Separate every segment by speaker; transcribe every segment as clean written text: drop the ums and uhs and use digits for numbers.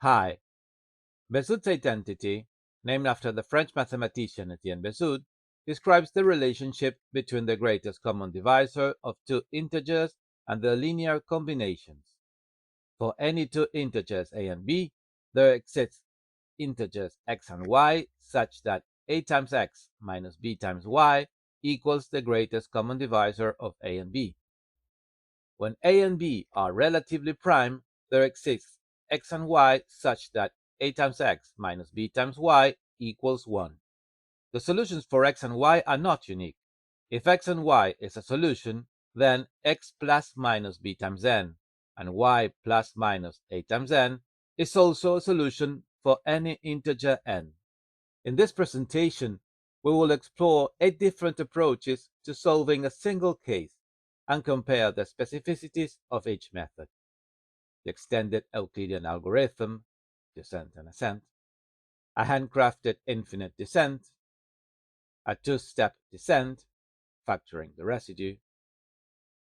Speaker 1: Hi. Bézout identity, named after the French mathematician Etienne Bézout, describes the relationship between the greatest common divisor of two integers and their linear combinations. For any two integers a and b, there exist integers x and y such that a times x minus b times y equals the greatest common divisor of a and b. When a and b are relatively prime, there exists x and y such that a times x minus b times y equals 1. The solutions for x and y are not unique. If x and y is a solution, then x plus minus b times n and y plus minus a times n is also a solution for any integer n. In this presentation, we will explore 8 different approaches to solving a single case and compare the specificities of each method: the extended Euclidean algorithm, descent and ascent, a handcrafted infinite descent, a two-step descent, factoring the residue,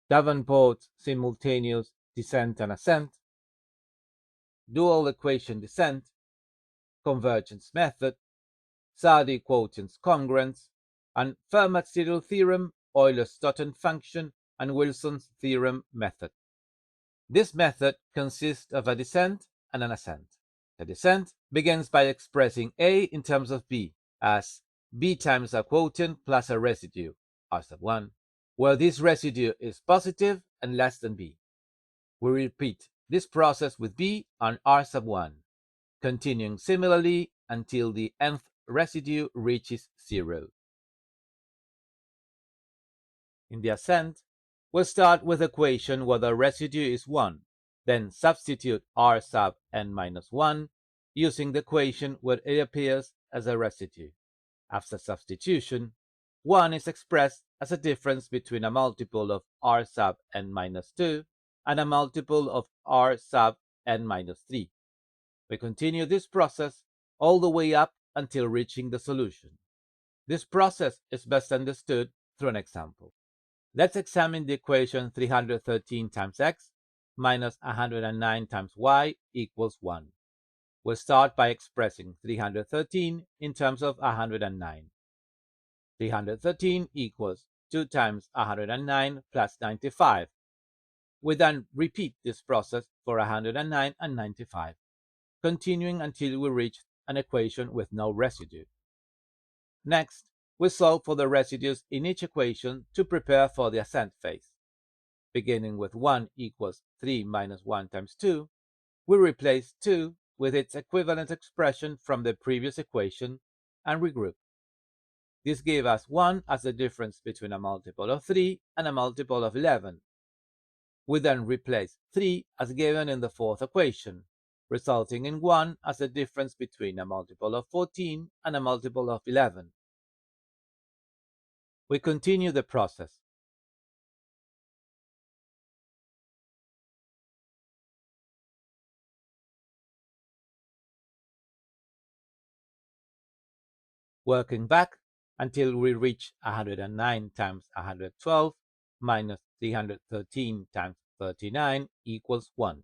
Speaker 1: Davenport simultaneous descent and ascent, dual equation descent, Convergents Method, Sardi Quotients Congruence, and Fermat's zero theorem, Euler's Totten function, and Wilson's theorem method. This method consists of a descent and an ascent. The descent begins by expressing A in terms of B as B times a quotient plus a residue, R sub 1, where this residue is positive and less than B. We repeat this process with B and R sub 1, continuing similarly until the nth residue reaches 0. In the ascent, we'll start with the equation where the residue is 1, then substitute R sub n minus 1 using the equation where it appears as a residue. After substitution, 1 is expressed as a difference between a multiple of R sub n minus 2 and a multiple of R sub n minus 3. We continue this process all the way up until reaching the solution. This process is best understood through an example. Let's examine the equation 313 times x minus 109 times y equals 1. We'll start by expressing 313 in terms of 109. 313 equals 2 times 109 plus 95. We then repeat this process for 109 and 95, continuing until we reach an equation with no residue. Next, we solve for the residues in each equation to prepare for the ascent phase. Beginning with 1 equals 3 minus 1 times 2, we replace 2 with its equivalent expression from the previous equation and regroup. This gave us 1 as the difference between a multiple of 3 and a multiple of 11. We then replace 3 as given in the fourth equation, resulting in 1 as the difference between a multiple of 14 and a multiple of 11. We continue the process. Working back until we reach 109 times 112 minus 313 times 39 equals 1.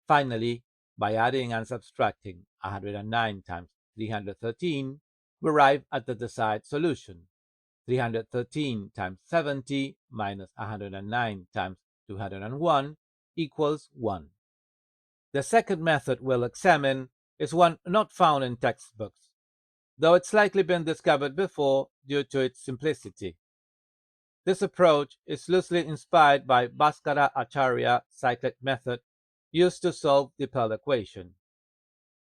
Speaker 1: Finally, by adding and subtracting 109 times 313, we arrive at the desired solution. 313 times 70 minus 109 times 201 equals 1. The second method we'll examine is one not found in textbooks, though it's likely been discovered before due to its simplicity. This approach is loosely inspired by Bhaskara Acharya's cyclic method used to solve the Pearl equation.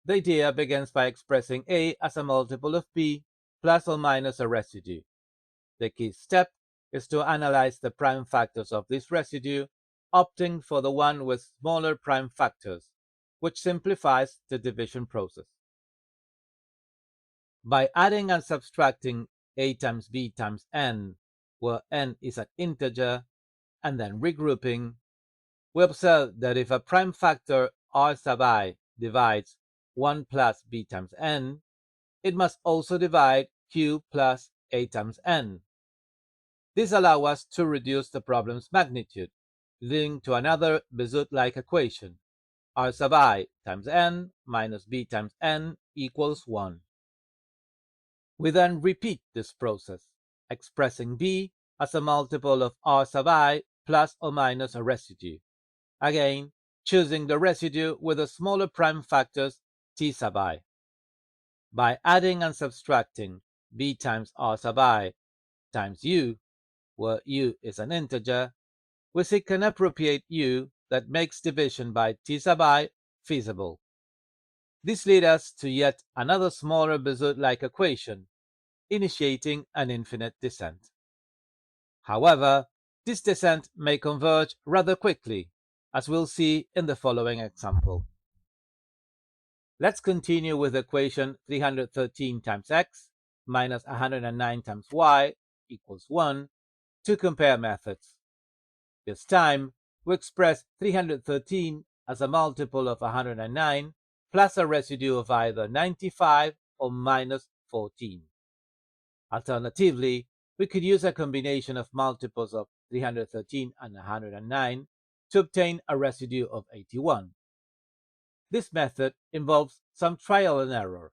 Speaker 1: The idea begins by expressing A as a multiple of B plus or minus a residue. The key step is to analyze the prime factors of this residue, opting for the one with smaller prime factors, which simplifies the division process. By adding and subtracting a times b times n, where n is an integer, and then regrouping, we observe that if a prime factor r sub I divides 1 plus b times n, it must also divide q plus a times n. This allows us to reduce the problem's magnitude, leading to another Bézout-like equation, r sub I times n minus b times n equals 1. We then repeat this process, expressing b as a multiple of r sub I plus or minus a residue, again choosing the residue with the smaller prime factors t sub I. By adding and subtracting b times r sub I times u, where u is an integer, we seek an appropriate u that makes division by t sub I feasible. This leads us to yet another smaller Bézout-like equation, initiating an infinite descent. However, this descent may converge rather quickly, as we'll see in the following example. Let's continue with the equation 313 times x minus 109 times y equals 1 to compare methods. This time, we express 313 as a multiple of 109 plus a residue of either 95 or minus 14. Alternatively, we could use a combination of multiples of 313 and 109 to obtain a residue of 81. This method involves some trial and error,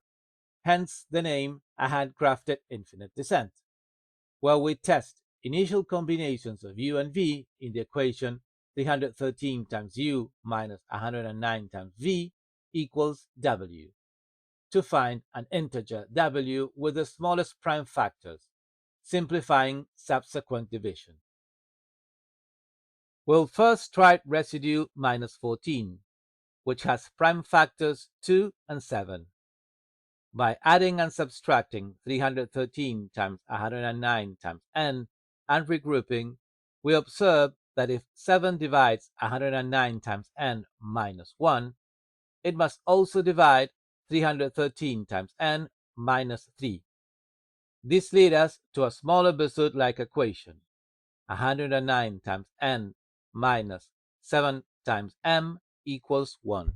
Speaker 1: hence the name a handcrafted infinite descent, where we test initial combinations of u and v in the equation 313 times u minus 109 times v equals w, to find an integer w with the smallest prime factors, simplifying subsequent division. We'll first try residue minus 14, which has prime factors 2 and 7. By adding and subtracting 313 times 109 times n and regrouping, we observe that if 7 divides 109 times n minus 1, it must also divide 313 times n minus 3. This leads us to a smaller Bézout-like equation, 109 times n minus 7 times m equals 1.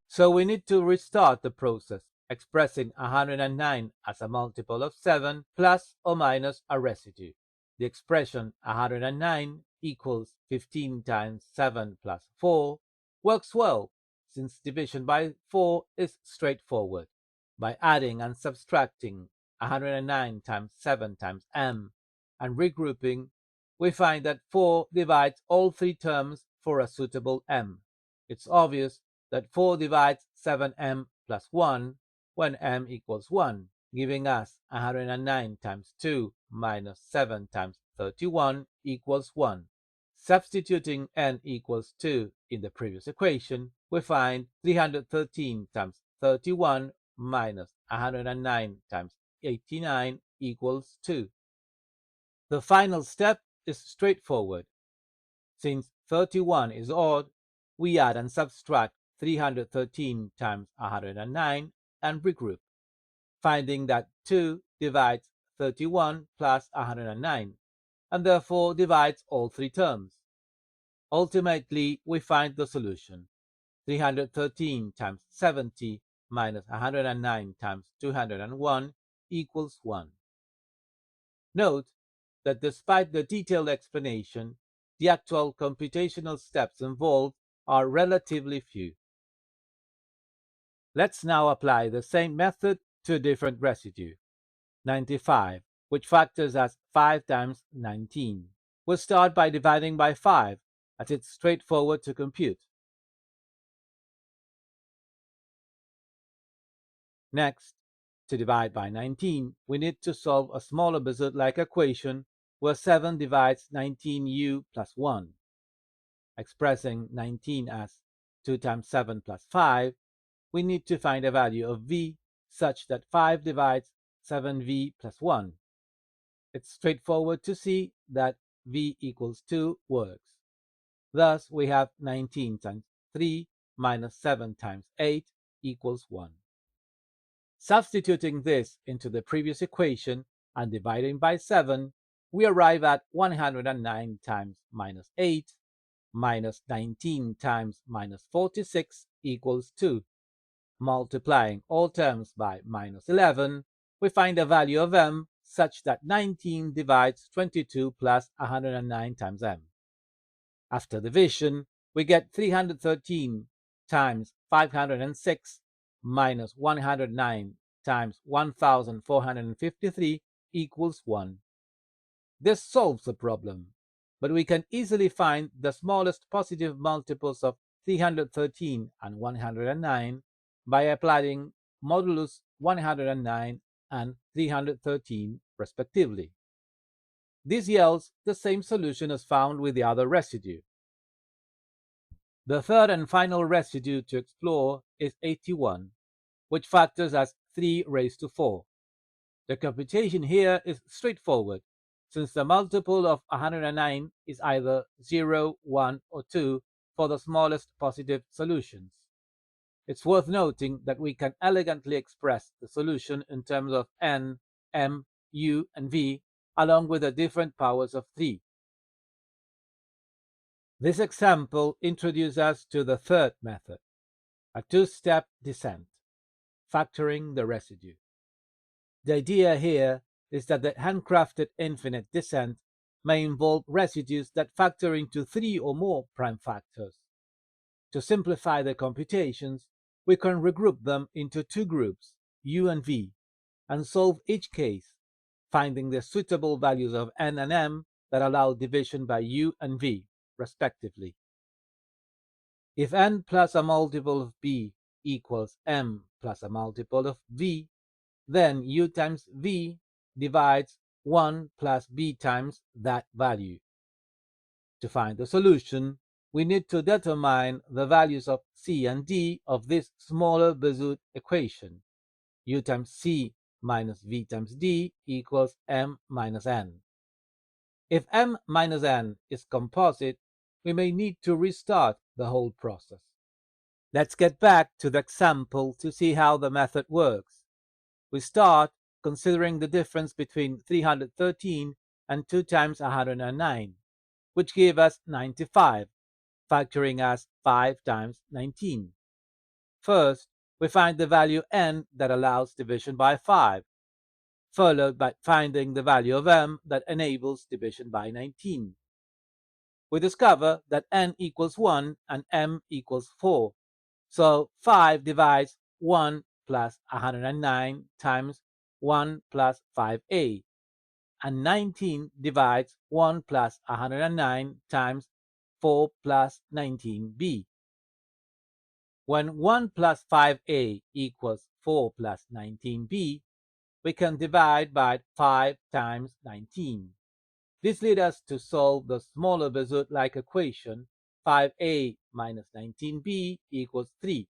Speaker 1: So we need to restart the process, expressing 109 as a multiple of 7 plus or minus a residue. The expression 109 equals 15 times 7 plus 4 works well, since division by 4 is straightforward. By adding and subtracting 109 times 7 times m and regrouping, we find that 4 divides all 3 terms for a suitable m. It's obvious that 4 divides 7m plus 1 when m equals 1, giving us 109 times 2 minus 7 times 31 equals 1. Substituting n equals 2 in the previous equation, we find 313 times 31 minus 109 times 89 equals 2. The final step is straightforward. Since 31 is odd, we add and subtract 313 times 109 and regroup, finding that 2 divides 31 plus 109, and therefore divides all 3 terms. Ultimately, we find the solution. 313 times 70 minus 109 times 201 equals 1. Note that despite the detailed explanation, the actual computational steps involved are relatively few. Let's now apply the same method to a different residue, 95, which factors as 5 times 19. We'll start by dividing by 5, as it's straightforward to compute. Next, to divide by 19, we need to solve a smaller Bézout-like equation where 7 divides 19u plus 1. Expressing 19 as 2 times 7 plus 5, we need to find a value of v such that 5 divides 7v plus 1. It's straightforward to see that v equals 2 works. Thus, we have 19 times 3 minus 7 times 8 equals 1. Substituting this into the previous equation and dividing by 7, we arrive at 109 times minus 8 minus 19 times minus 46 equals 2. Multiplying all terms by minus 11, we find a value of m such that 19 divides 22 plus 109 times m. After division, we get 313 times 506 minus 109 times 1453 equals 1. This solves the problem, but we can easily find the smallest positive multiples of 313 and 109 by applying modulus 109 and 313 respectively. This yields the same solution as found with the other residue. The third and final residue to explore is 81, which factors as 3 raised to 4. The computation here is straightforward, since the multiple of 109 is either 0, 1, or 2 for the smallest positive solutions. It's worth noting that we can elegantly express the solution in terms of n, m, u, and v, along with the different powers of 3. This example introduces us to the third method, a two-step descent, factoring the residue. The idea here is that the handcrafted infinite descent may involve residues that factor into 3 or more prime factors. To simplify the computations, we can regroup them into two groups, u and v, and solve each case, finding the suitable values of n and m that allow division by u and v, respectively. If n plus a multiple of b equals m plus a multiple of v, then u times v divides 1 plus b times that value. To find the solution, we need to determine the values of c and d of this smaller Bézout equation. U times c minus v times d equals m minus n. If m minus n is composite, we may need to restart the whole process. Let's get back to the example to see how the method works. We start considering the difference between 313 and 2 times 109, which give us 95, factoring as 5 times 19. First, we find the value n that allows division by 5, followed by finding the value of m that enables division by 19. We discover that n equals 1 and m equals 4, so 5 divides 1 plus 109 times 1 plus 5a, and 19 divides 1 plus 109 times 4 plus 19b. When 1 plus 5a equals 4 plus 19b, we can divide by 5 times 19. This leads us to solve the smaller Bézout-like equation 5a minus 19b equals 3.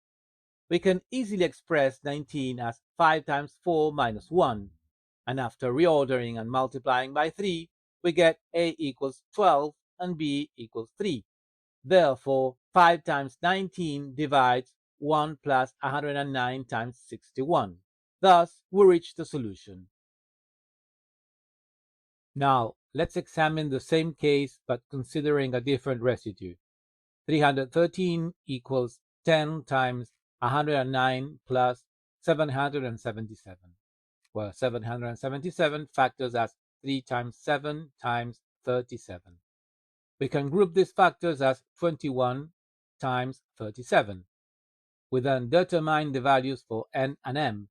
Speaker 1: We can easily express 19 as 5 times 4 minus 1, and after reordering and multiplying by 3, we get a equals 12 and b equals 3. Therefore, 5 times 19 divides 1 plus 109 times 61. Thus, we reach the solution. Now, let's examine the same case but considering a different residue. 313 equals 10 times 109 plus 777, where 777 factors as 3 times 7 times 37. We can group these factors as 21 times 37. We then determine the values for n and m,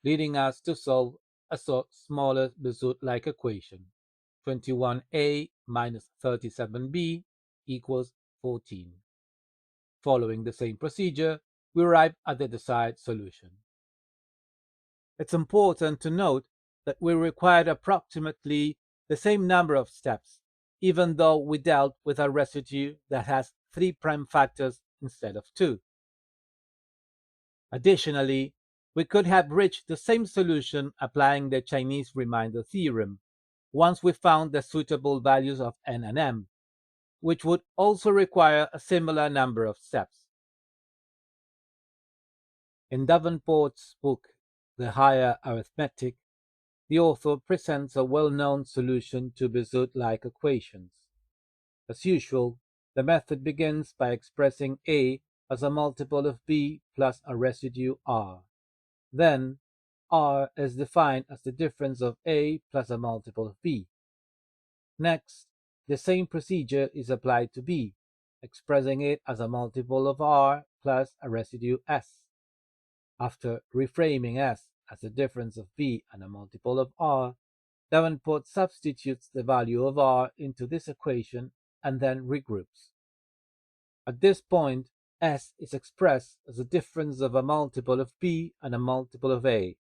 Speaker 1: leading us to solve a smaller Bézout-like equation. 21a minus 37b equals 14. Following the same procedure, we arrive at the desired solution. It's important to note that we required approximately the same number of steps, even though we dealt with a residue that has 3 prime factors instead of 2. Additionally, we could have reached the same solution applying the Chinese remainder theorem once we found the suitable values of n and m, which would also require a similar number of steps. In Davenport's book, The Higher Arithmetic, the author presents a well-known solution to Bézout-like equations. As usual, the method begins by expressing a as a multiple of b plus a residue r. Then, r is defined as the difference of a plus a multiple of b. Next, the same procedure is applied to b, expressing it as a multiple of r plus a residue S. After reframing S as the difference of B and a multiple of R, Davenport substitutes the value of R into this equation and then regroups. At this point, S is expressed as the difference of a multiple of B and a multiple of A.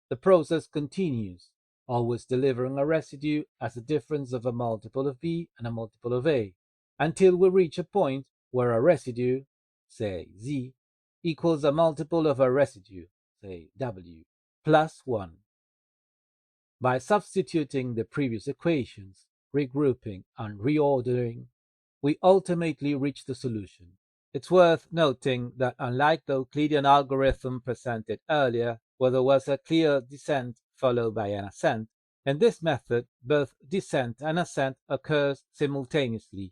Speaker 1: The process continues, always delivering a residue as the difference of a multiple of B and a multiple of A, until we reach a point where a residue, say Z, equals a multiple of a residue, say W, plus 1. By substituting the previous equations, regrouping, and reordering, we ultimately reach the solution. It's worth noting that unlike the Euclidean algorithm presented earlier, where there was a clear descent followed by an ascent, in this method both descent and ascent occurs simultaneously.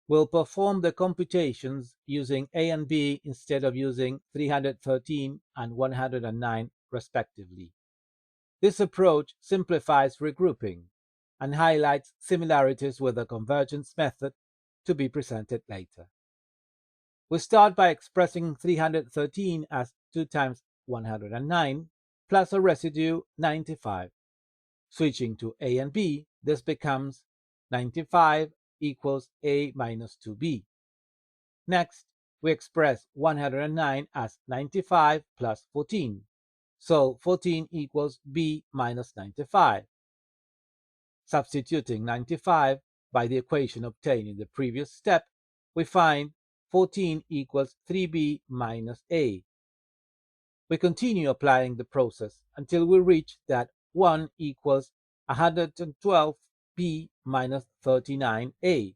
Speaker 1: We'll perform the computations using A and B instead of using 313 and 109 respectively. This approach simplifies regrouping and highlights similarities with the Convergents method to be presented later. We start by expressing 313 as 2 times 109 plus a residue 95. Switching to A and B, this becomes 95 equals A minus 2B. Next, we express 109 as 95 plus 14. So 14 equals B minus 95. Substituting 95 by the equation obtained in the previous step, we find 14 equals 3B minus A. We continue applying the process until we reach that 1 equals 112B minus 39A.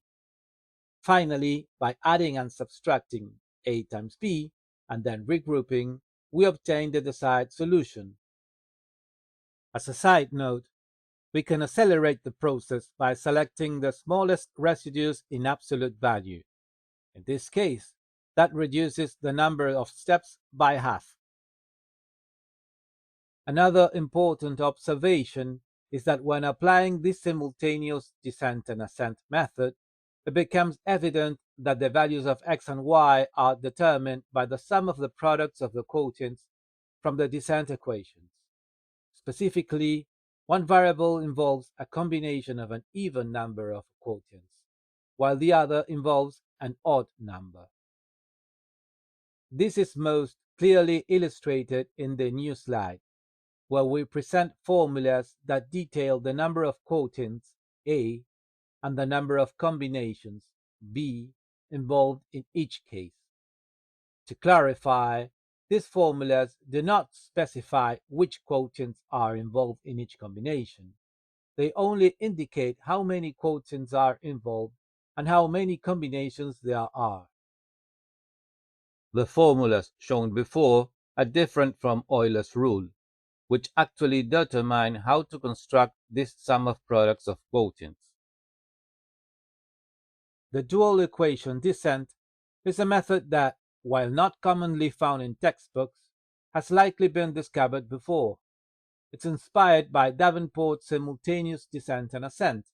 Speaker 1: Finally, by adding and subtracting A times B and then regrouping, we obtain the desired solution. As a side note, we can accelerate the process by selecting the smallest residues in absolute value. In this case, that reduces the number of steps by half. Another important observation is that when applying this simultaneous descent and ascent method, it becomes evident that the values of x and y are determined by the sum of the products of the quotients from the descent equations. Specifically, one variable involves a combination of an even number of quotients, while the other involves an odd number. This is most clearly illustrated in the new slide, where we present formulas that detail the number of quotients, A, and the number of combinations, B, involved in each case. To clarify, these formulas do not specify which quotients are involved in each combination. They only indicate how many quotients are involved and how many combinations there are. The formulas shown before are different from Euler's rule, which actually determine how to construct this sum of products of quotients. The dual equation descent is a method that, while not commonly found in textbooks, has likely been discovered before. It's inspired by Davenport's simultaneous descent and ascent,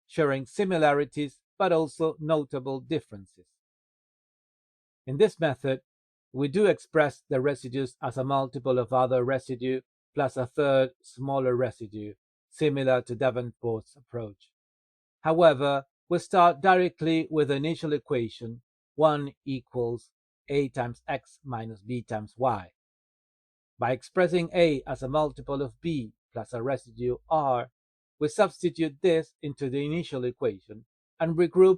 Speaker 1: sharing similarities but also notable differences. In this method, we do express the residues as a multiple of other residue plus a third smaller residue, similar to Davenport's approach. However, we start directly with the initial equation 1 equals A times x minus B times y. By expressing A as a multiple of B plus a residue R, we substitute this into the initial equation and regroup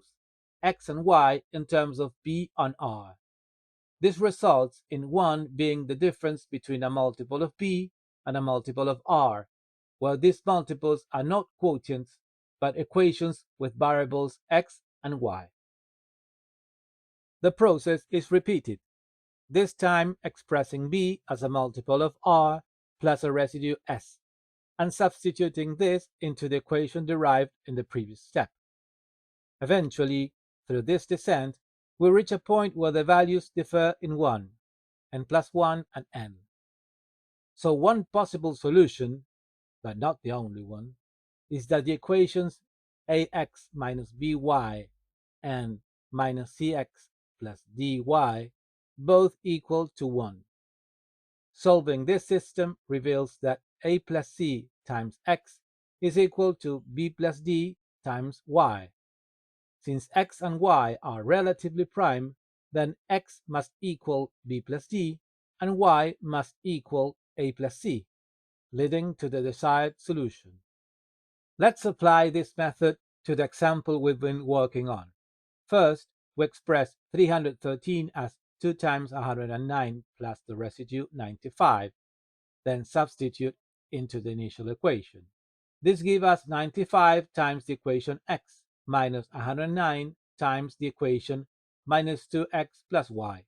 Speaker 1: x and y in terms of B and R. This results in 1 being the difference between a multiple of B and a multiple of R, where these multiples are not quotients but equations with variables x and y. The process is repeated, this time expressing B as a multiple of R plus a residue S, and substituting this into the equation derived in the previous step. Eventually, through this descent, we reach a point where the values differ in 1, n plus 1 and n. So one possible solution, but not the only one, is that the equations ax minus by and minus cx plus dy both equal to 1. Solving this system reveals that a plus c times x is equal to b plus d times y. Since x and y are relatively prime, then x must equal b plus d and y must equal a plus c, leading to the desired solution. Let's apply this method to the example we've been working on. First, we express 313 as 2 times 109 plus the residue 95, then substitute into the initial equation. This gives us 95 times the equation x minus 109 times the equation minus 2x plus y.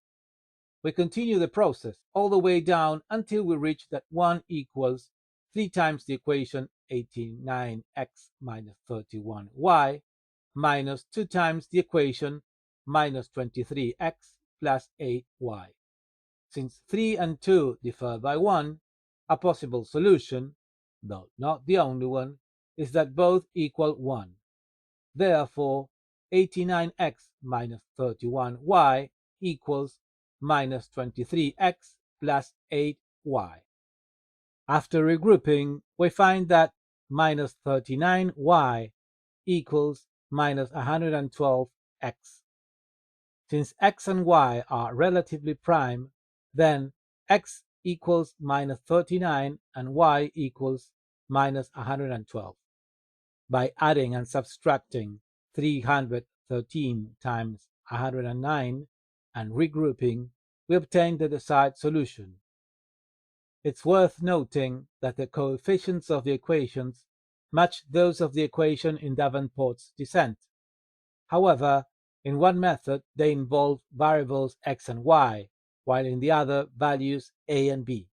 Speaker 1: We continue the process all the way down until we reach that 1 equals 3 times the equation 89x minus 31y minus 2 times the equation minus 23x plus 8y. Since 3 and 2 differ by 1, a possible solution, though not the only one, is that both equal 1. Therefore, 89x minus 31y equals minus 23x plus 8y. After regrouping, we find that minus 39y equals minus 112x. Since x and y are relatively prime, then x equals minus 39 and y equals minus 112. By adding and subtracting 313 times 109 and regrouping, we obtain the desired solution. It's worth noting that the coefficients of the equations match those of the equation in Davenport's descent. However, in one method they involve variables x and y, while in the other values a and b.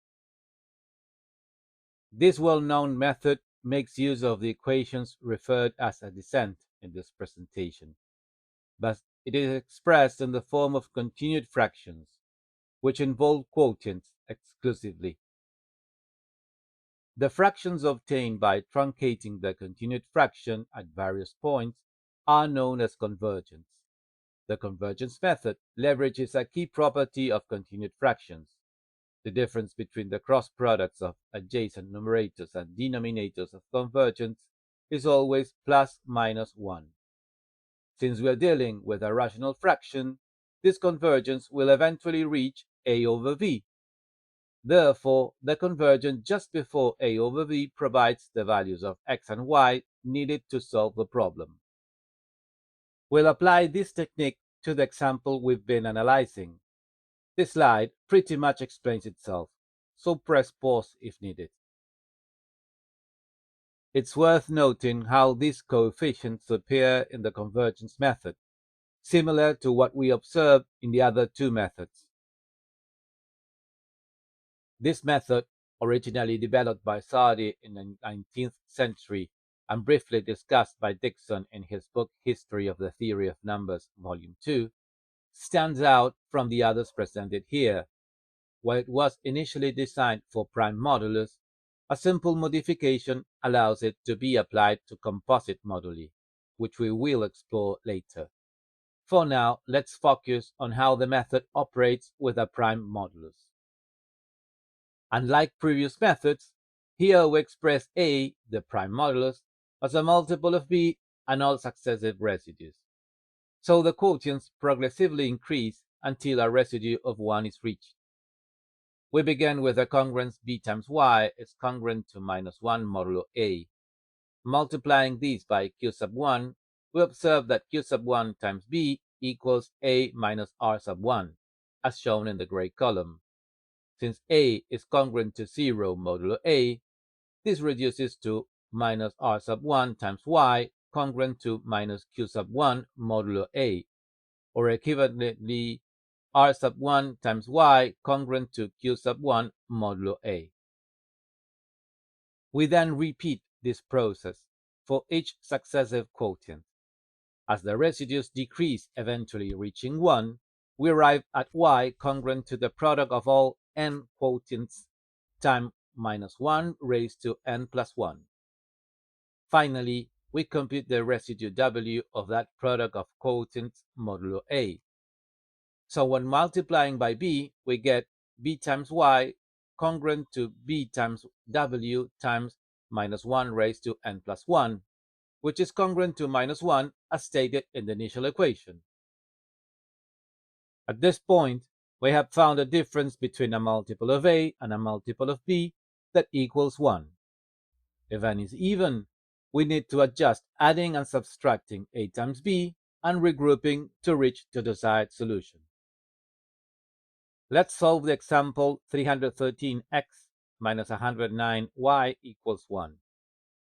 Speaker 1: This well-known method makes use of the equations referred as a descent in this presentation, but it is expressed in the form of continued fractions, which involve quotients exclusively. The fractions obtained by truncating the continued fraction at various points are known as convergents. The convergence method leverages a key property of continued fractions. The difference between the cross products of adjacent numerators and denominators of convergence is always plus minus 1. Since we are dealing with a rational fraction, this convergence will eventually reach a over v. Therefore, the convergence just before a over v provides the values of x and y needed to solve the problem. We'll apply this technique to the example we've been analyzing. This slide pretty much explains itself, so press pause if needed. It's worth noting how these coefficients appear in the convergence method, similar to what we observed in the other two methods. This method, originally developed by Sardi in the 19th century and briefly discussed by Dickson in his book History of the Theory of Numbers, Volume 2, stands out from the others presented here. While it was initially designed for prime modulus, a simple modification allows it to be applied to composite moduli, which we will explore later. For now, let's focus on how the method operates with a prime modulus. Unlike previous methods, here we express A, the prime modulus, as a multiple of B and all successive residues. So the quotients progressively increase until a residue of 1 is reached. We begin with a congruence b times y is congruent to minus 1 modulo a. Multiplying these by q sub 1, we observe that q sub 1 times b equals a minus r sub 1, as shown in the gray column. Since a is congruent to 0 modulo a, this reduces to minus r sub 1 times y congruent to minus q sub 1 modulo a, or equivalently r sub 1 times y congruent to q sub 1 modulo a. We then repeat this process for each successive quotient. As the residues decrease, eventually reaching 1, we arrive at y congruent to the product of all n quotients times minus 1 raised to n plus 1. Finally, we compute the residue w of that product of quotients modulo a. So when multiplying by b, we get b times y congruent to b times w times minus 1 raised to n plus 1, which is congruent to minus 1 as stated in the initial equation. At this point, we have found a difference between a multiple of a and a multiple of b that equals 1. If n is even, we need to adjust adding and subtracting a times b and regrouping to reach the desired solution. Let's solve the example 313x minus 109y equals 1.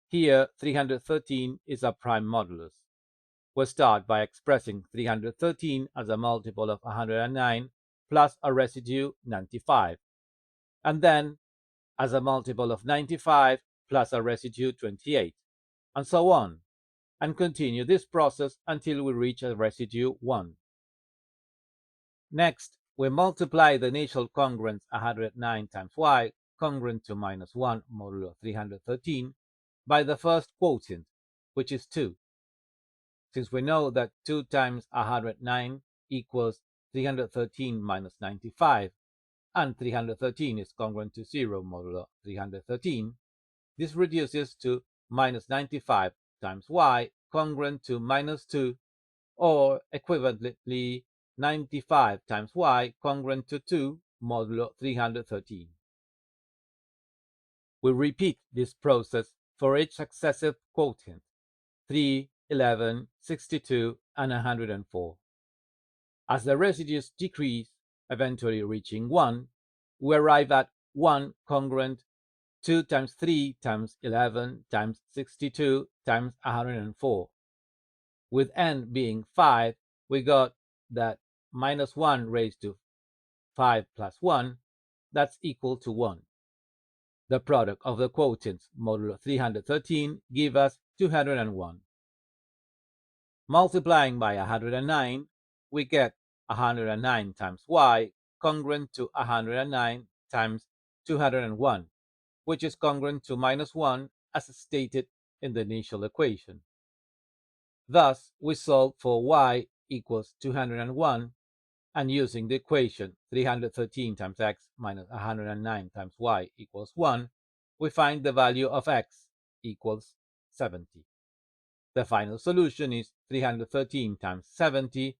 Speaker 1: Here, 313 is a prime modulus. We'll start by expressing 313 as a multiple of 109 plus a residue 95, and then as a multiple of 95 plus a residue 28, and so on, and continue this process until we reach a residue 1. Next, we multiply the initial congruence 109 times y, congruent to minus 1 modulo 313, by the first quotient, which is 2. Since we know that 2 times 109 equals 313 minus 95, and 313 is congruent to 0 modulo 313, this reduces to minus 95 times y congruent to minus 2, or equivalently 95 times y congruent to 2 modulo 313. We repeat this process for each successive quotient, 3, 11, 62, and 104. As the residues decrease, eventually reaching 1, we arrive at 1 congruent 2 times 3 times 11 times 62 times 104. With n being 5, we got that minus 1 raised to 5 plus 1, that's equal to 1. The product of the quotients modulo 313 give us 201. Multiplying by 109, we get 109 times y congruent to 109 times 201, which is congruent to minus 1 as stated in the initial equation. Thus, we solve for y equals 201, and using the equation 313 times x minus 109 times y equals 1, we find the value of x equals 70. The final solution is 313 times 70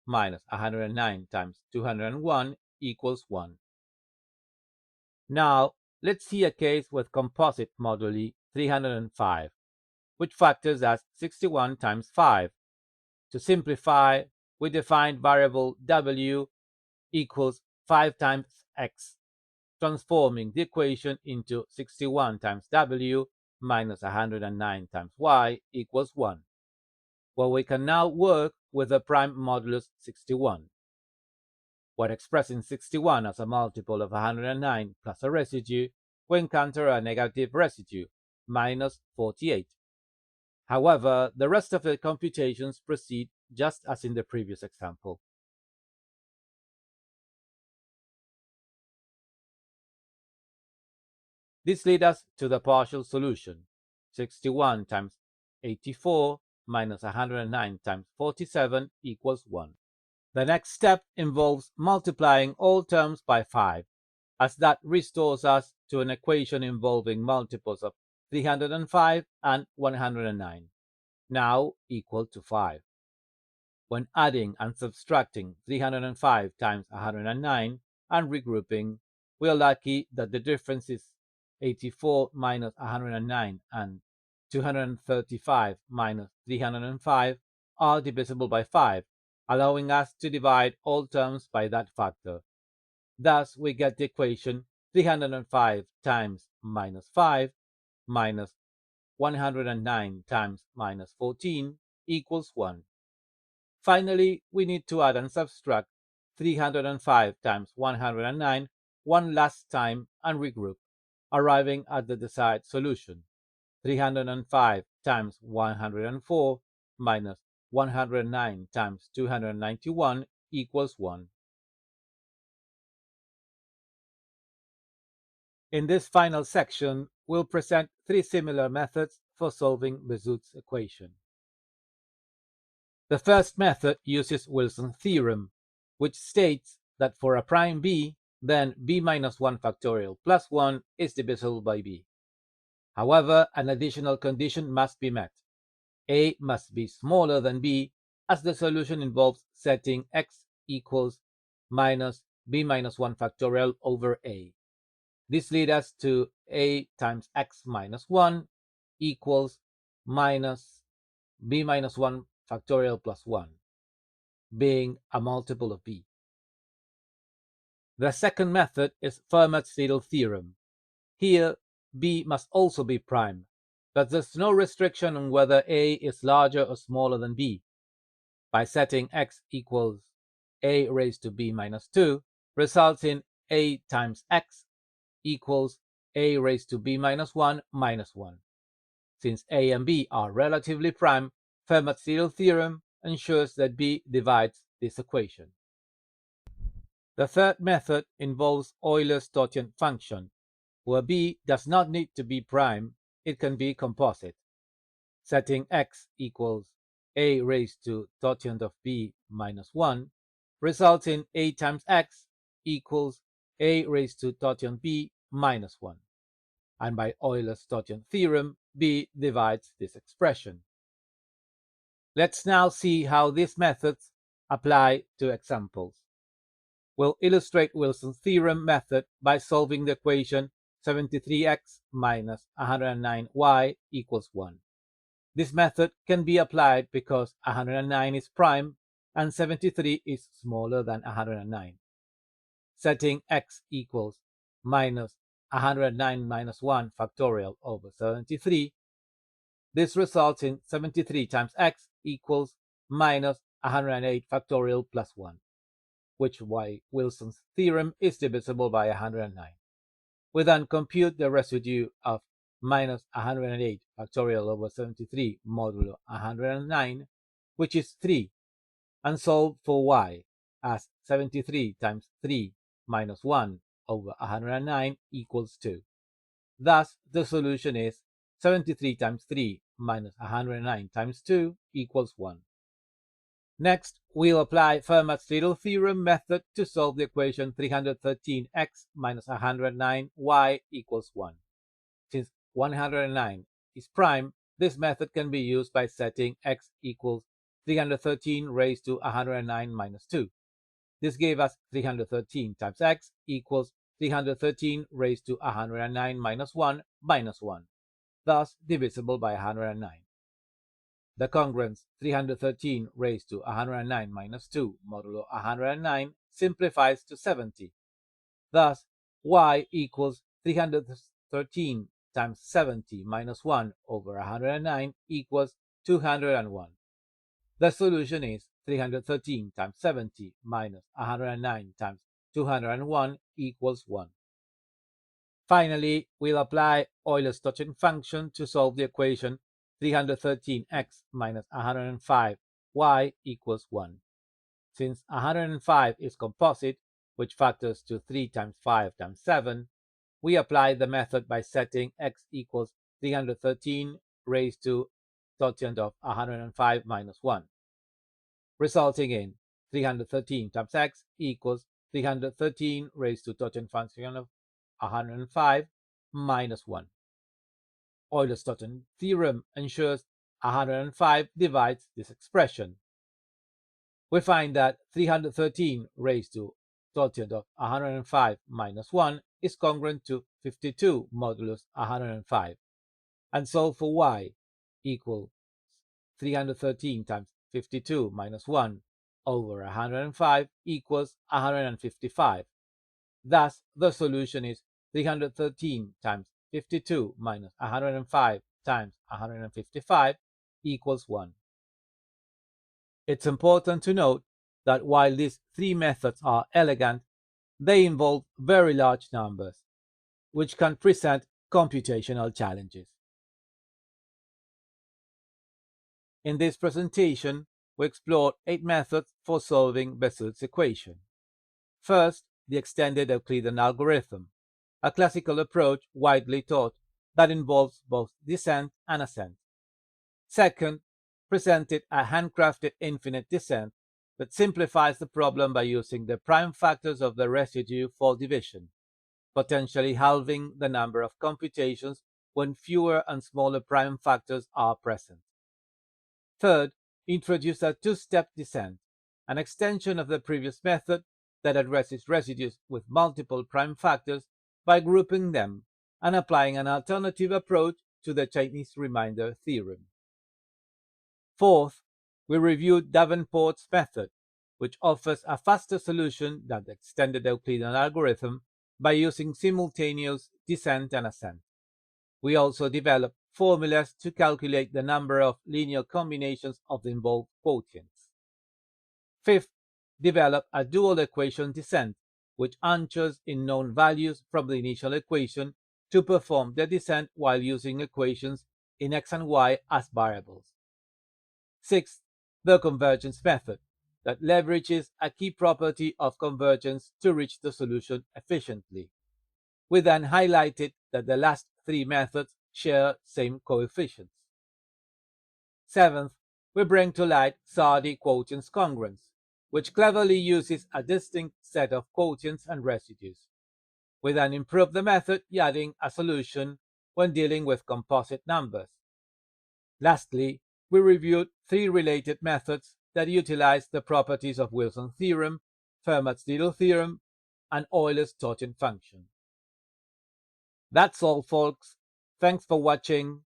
Speaker 1: minus 109 times 201 equals 1. Now, let's see a case with composite moduli 305, which factors as 61 times 5. To simplify, we define variable w equals 5 times x, transforming the equation into 61 times w minus 109 times y equals 1. Well, we can now work with the prime modulus 61. When expressing 61 as a multiple of 109 plus a residue, we encounter a negative residue, minus 48. However, the rest of the computations proceed just as in the previous example. This leads us to the partial solution, 61 times 84 minus 109 times 47 equals 1. The next step involves multiplying all terms by 5, as that restores us to an equation involving multiples of 305 and 109, now equal to 5. When adding and subtracting 305 times 109 and regrouping, we are lucky that the difference is 84 minus 109 and 235 minus 305 are divisible by 5, allowing us to divide all terms by that factor. Thus, we get the equation 305 times minus 5 minus 109 times minus 14 equals 1. Finally, we need to add and subtract 305 times 109 one last time and regroup, arriving at the desired solution, 305 times 104 minus 109 times 291 equals 1. In this final section, we'll present 3 similar methods for solving Bézout's equation. The first method uses Wilson's theorem, which states that for a prime b, then b minus 1 factorial plus 1 is divisible by b. However, an additional condition must be met. A must be smaller than b, as the solution involves setting x equals minus b minus 1 factorial over a. This leads us to a times x minus 1 equals minus b minus 1 factorial plus 1, being a multiple of b. The second method is Fermat's little theorem. Here, b must also be prime, but there's no restriction on whether a is larger or smaller than b. By setting x equals a raised to b minus 2, results in a times x equals a raised to b minus 1 minus 1. Since a and b are relatively prime, Fermat's little theorem ensures that b divides this equation. The third method involves Euler's totient function, where b does not need to be prime, it can be composite. Setting x equals a raised to totient of b minus 1 results in a times x equals a raised to totient b minus 1. And by Euler's totient theorem, b divides this expression. Let's now see how these methods apply to examples. We'll illustrate Wilson's theorem method by solving the equation 73x minus 109y equals 1. This method can be applied because 109 is prime and 73 is smaller than 109. Setting x equals minus 109 minus 1 factorial over 73, this results in 73 times x equals minus 108 factorial plus 1, which is why Wilson's theorem is divisible by 109. We then compute the residue of minus 108 factorial over 73 modulo 109, which is 3, and solve for y, as 73 times 3 minus 1 over 109 equals 2. Thus, the solution is 73 times 3 minus 109 times 2 equals 1. Next, we'll apply Fermat's little theorem method to solve the equation 313x minus 109y equals 1. Since 109 is prime, this method can be used by setting x equals 313 raised to 109 minus 2. This gave us 313 times x equals 313 raised to 109 minus 1 minus 1, thus divisible by 109. The congruence 313 raised to 109 minus 2 modulo 109 simplifies to 70. Thus, y equals 313 times 70 minus 1 over 109 equals 201. The solution is 313 times 70 minus 109 times 201 equals 1. Finally, we'll apply Euler's totient function to solve the equation 313x minus 105y equals 1. Since 105 is composite, which factors to 3 times 5 times 7, we apply the method by setting x equals 313 raised to totient of 105 minus 1, resulting in 313 times x equals 313 raised to totient function of 105 minus 1. Euler's totient theorem ensures 105 divides this expression. We find that 313 raised to totient of 105 minus 1 is congruent to 52 modulus 105, and solve for y equals 313 times 52 minus 1 over 105 equals 155. Thus, the solution is 313 times 52 minus 105 times 155 equals 1. It's important to note that while these three methods are elegant, they involve very large numbers, which can present computational challenges. In this presentation, we explored 8 methods for solving Bézout's equation. First, the extended Euclidean algorithm, a classical approach widely taught that involves both descent and ascent. Second, presented a handcrafted infinite descent that simplifies the problem by using the prime factors of the residue for division, potentially halving the number of computations when fewer and smaller prime factors are present. Third, introduce a two-step descent, an extension of the previous method that addresses residues with multiple prime factors by grouping them and applying an alternative approach to the Chinese remainder theorem. Fourth, we reviewed Davenport's method, which offers a faster solution than the extended Euclidean algorithm by using simultaneous descent and ascent. We also developed formulas to calculate the number of linear combinations of the involved quotients. Fifth, develop a dual equation descent, which anchors in known values from the initial equation to perform the descent while using equations in x and y as variables. Sixth, the convergence method, that leverages a key property of convergence to reach the solution efficiently. We then highlighted that the last three methods share same coefficients. Seventh, we bring to light Sardi quotients congruence, which cleverly uses a distinct set of quotients and residues. We then improve the method, adding a solution when dealing with composite numbers. Lastly, we reviewed three related methods that utilize the properties of Wilson's theorem, Fermat's Little theorem, and Euler's totem function. That's all, folks. Thanks for watching.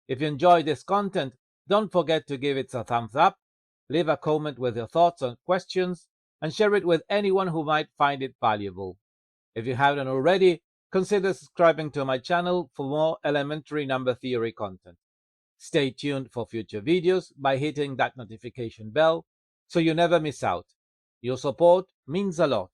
Speaker 1: If you enjoyed this content, don't forget to give it a thumbs up, leave a comment with your thoughts and questions, and share it with anyone who might find it valuable. If you haven't already, consider subscribing to my channel for more elementary number theory content. Stay tuned for future videos by hitting that notification bell so you never miss out. Your support means a lot.